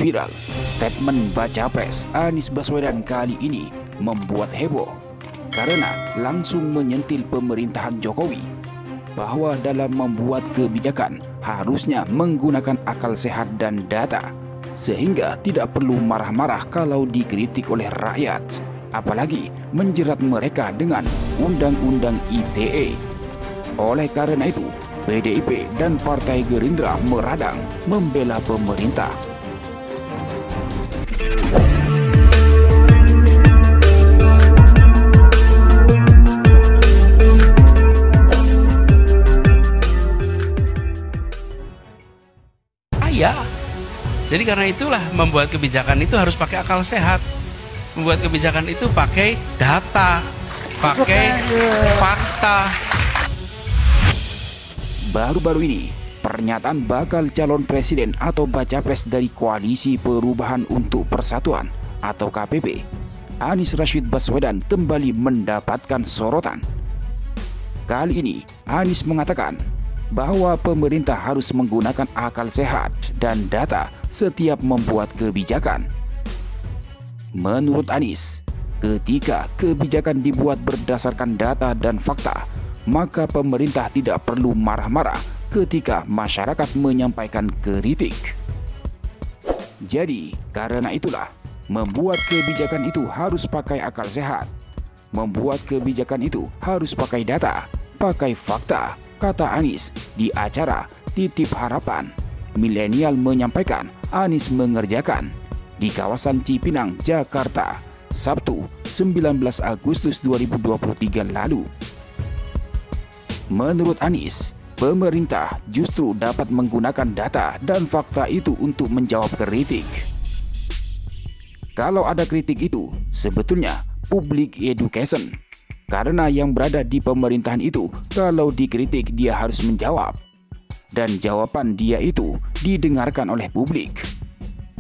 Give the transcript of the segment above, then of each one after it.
viral. Statement baca pres Anies Baswedan kali ini membuat heboh karena langsung menyentil pemerintahan Jokowi bahwa dalam membuat kebijakan harusnya menggunakan akal sehat dan data, sehingga tidak perlu marah-marah kalau dikritik oleh rakyat, apalagi menjerat mereka dengan Undang-Undang ITE. Oleh karena itu, PDIP dan Partai Gerindra meradang membela pemerintah. Ya, jadi karena itulah membuat kebijakan itu harus pakai akal sehat. Membuat kebijakan itu pakai data, pakai fakta. Baru-baru ini, pernyataan bakal calon presiden atau baca pres dari Koalisi Perubahan untuk Persatuan atau KPP, Anies Rashid Baswedan kembali mendapatkan sorotan. Kali ini, Anies mengatakan bahwa pemerintah harus menggunakan akal sehat dan data setiap membuat kebijakan. Menurut Anies, ketika kebijakan dibuat berdasarkan data dan fakta, maka pemerintah tidak perlu marah-marah ketika masyarakat menyampaikan kritik. Jadi, karena itulah, membuat kebijakan itu harus pakai akal sehat. Membuat kebijakan itu harus pakai data, pakai fakta, kata Anies di acara Titip Harapan. Milenial menyampaikan Anies mengerjakan di kawasan Cipinang, Jakarta, Sabtu 19 Agustus 2023 lalu. Menurut Anies, pemerintah justru dapat menggunakan data dan fakta itu untuk menjawab kritik. Kalau ada kritik itu, sebetulnya public education. Karena yang berada di pemerintahan itu, kalau dikritik dia harus menjawab. Dan jawaban dia itu didengarkan oleh publik.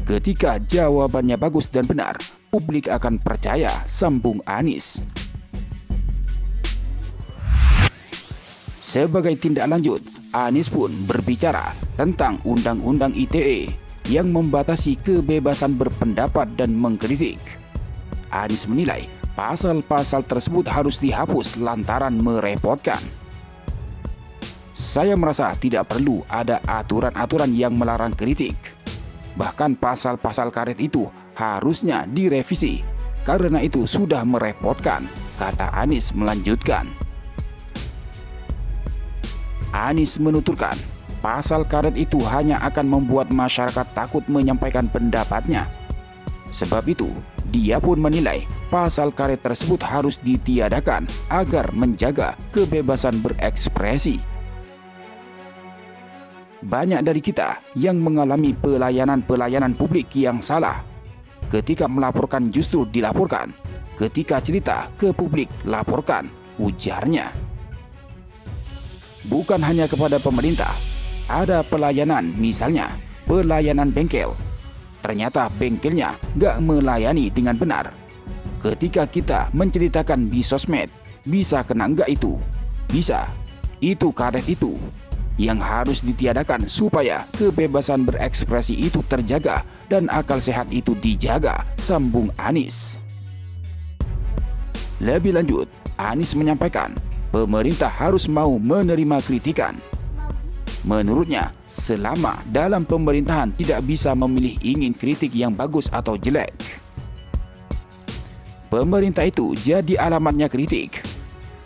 Ketika jawabannya bagus dan benar, publik akan percaya, sambung Anies. Sebagai tindak lanjut, Anies pun berbicara tentang Undang-Undang ITE yang membatasi kebebasan berpendapat dan mengkritik. Anies menilai pasal-pasal tersebut harus dihapus lantaran merepotkan. Saya merasa tidak perlu ada aturan-aturan yang melarang kritik. Bahkan pasal-pasal karet itu harusnya direvisi. Karena itu sudah merepotkan, kata Anies melanjutkan. Anies menuturkan, pasal karet itu hanya akan membuat masyarakat takut menyampaikan pendapatnya. Sebab itu, dia pun menilai pasal karet tersebut harus ditiadakan agar menjaga kebebasan berekspresi. Banyak dari kita yang mengalami pelayanan publik yang salah. Ketika melaporkan justru dilaporkan. Ketika cerita ke publik laporkan, ujarnya. Bukan hanya kepada pemerintah, ada pelayanan, misalnya pelayanan bengkel. Ternyata bengkelnya gak melayani dengan benar. Ketika kita menceritakan di sosmed, bisa kena enggak itu? Bisa. Itu karet itu yang harus ditiadakan supaya kebebasan berekspresi itu terjaga dan akal sehat itu dijaga, sambung Anies. Lebih lanjut, Anies menyampaikan pemerintah harus mau menerima kritikan. Menurutnya, selama dalam pemerintahan tidak bisa memilih ingin kritik yang bagus atau jelek. Pemerintah itu jadi alamatnya kritik.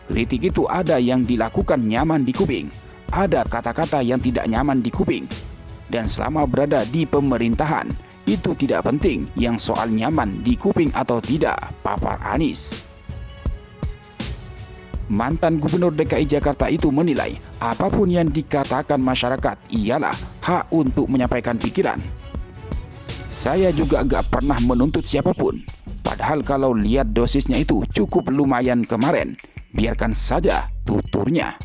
Kritik itu ada yang dilakukan nyaman di kuping, ada kata-kata yang tidak nyaman di kuping. Dan selama berada di pemerintahan, itu tidak penting yang soal nyaman di kuping atau tidak, papar Anies. Mantan Gubernur DKI Jakarta itu menilai apapun yang dikatakan masyarakat ialah hak untuk menyampaikan pikiran. Saya juga gak pernah menuntut siapapun. Padahal kalau lihat dosisnya itu cukup lumayan kemarin, biarkan saja, tuturnya.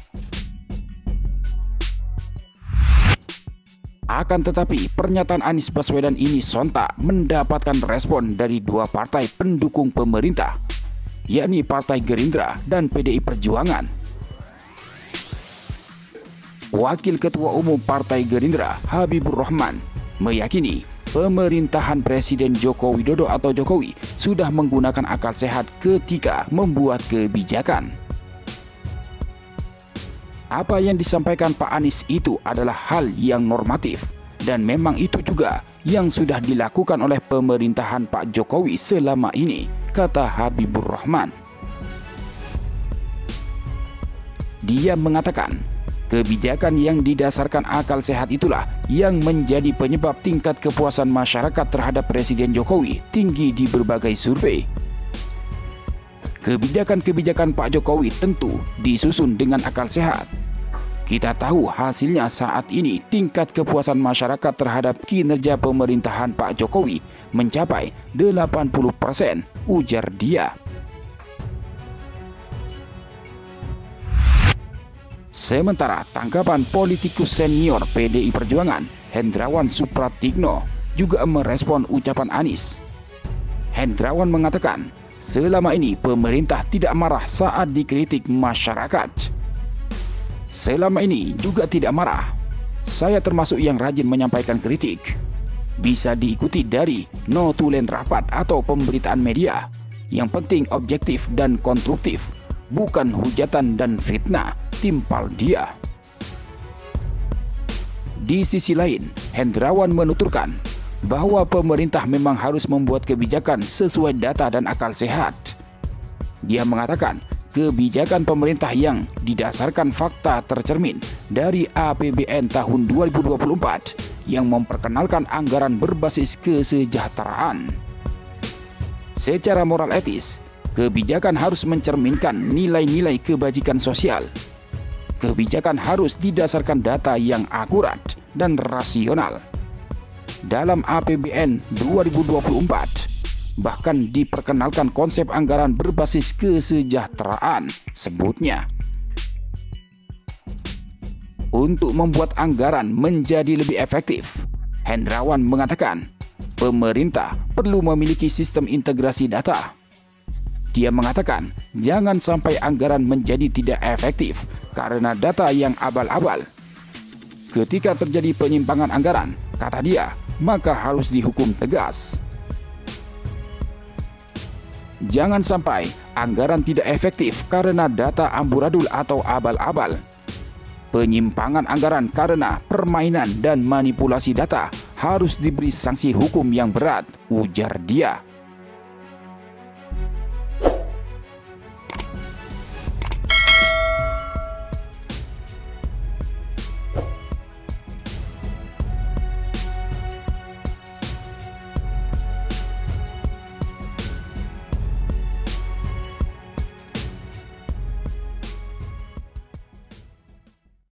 Akan tetapi pernyataan Anies Baswedan ini sontak mendapatkan respon dari dua partai pendukung pemerintah, yakni Partai Gerindra dan PDI Perjuangan. Wakil Ketua Umum Partai Gerindra Habibur Rahman meyakini pemerintahan Presiden Joko Widodo atau Jokowi sudah menggunakan akal sehat ketika membuat kebijakan. Apa yang disampaikan Pak Anies itu adalah hal yang normatif, dan memang itu juga yang sudah dilakukan oleh pemerintahan Pak Jokowi selama ini, kata Habibur Rahman. Dia mengatakan, kebijakan yang didasarkan akal sehat itulah yang menjadi penyebab tingkat kepuasan masyarakat terhadap Presiden Jokowi tinggi di berbagai survei. Kebijakan-kebijakan Pak Jokowi tentu disusun dengan akal sehat. Kita tahu hasilnya saat ini tingkat kepuasan masyarakat terhadap kinerja pemerintahan Pak Jokowi mencapai 80%, ujar dia. Sementara tanggapan politikus senior PDI Perjuangan, Hendrawan Supratikno, juga merespon ucapan Anies. Hendrawan mengatakan, selama ini pemerintah tidak marah saat dikritik masyarakat. Selama ini juga tidak marah. Saya termasuk yang rajin menyampaikan kritik. Bisa diikuti dari notulen rapat atau pemberitaan media. Yang penting objektif dan konstruktif, bukan hujatan dan fitnah, timpal dia. Di sisi lain, Hendrawan menuturkan bahwa pemerintah memang harus membuat kebijakan sesuai data dan akal sehat. Dia mengatakan, kebijakan pemerintah yang didasarkan fakta tercermin dari APBN tahun 2024 yang memperkenalkan anggaran berbasis kesejahteraan. Secara moral etis, kebijakan harus mencerminkan nilai-nilai kebajikan sosial. Kebijakan harus didasarkan data yang akurat dan rasional. Dalam APBN 2024, bahkan diperkenalkan konsep anggaran berbasis kesejahteraan, sebutnya. Untuk membuat anggaran menjadi lebih efektif, Hendrawan mengatakan, pemerintah perlu memiliki sistem integrasi data. Dia mengatakan, jangan sampai anggaran menjadi tidak efektif karena data yang abal-abal. Ketika terjadi penyimpangan anggaran, kata dia, maka harus dihukum tegas. Jangan sampai anggaran tidak efektif karena data amburadul atau abal-abal. Penyimpangan anggaran karena permainan dan manipulasi data harus diberi sanksi hukum yang berat, ujar dia.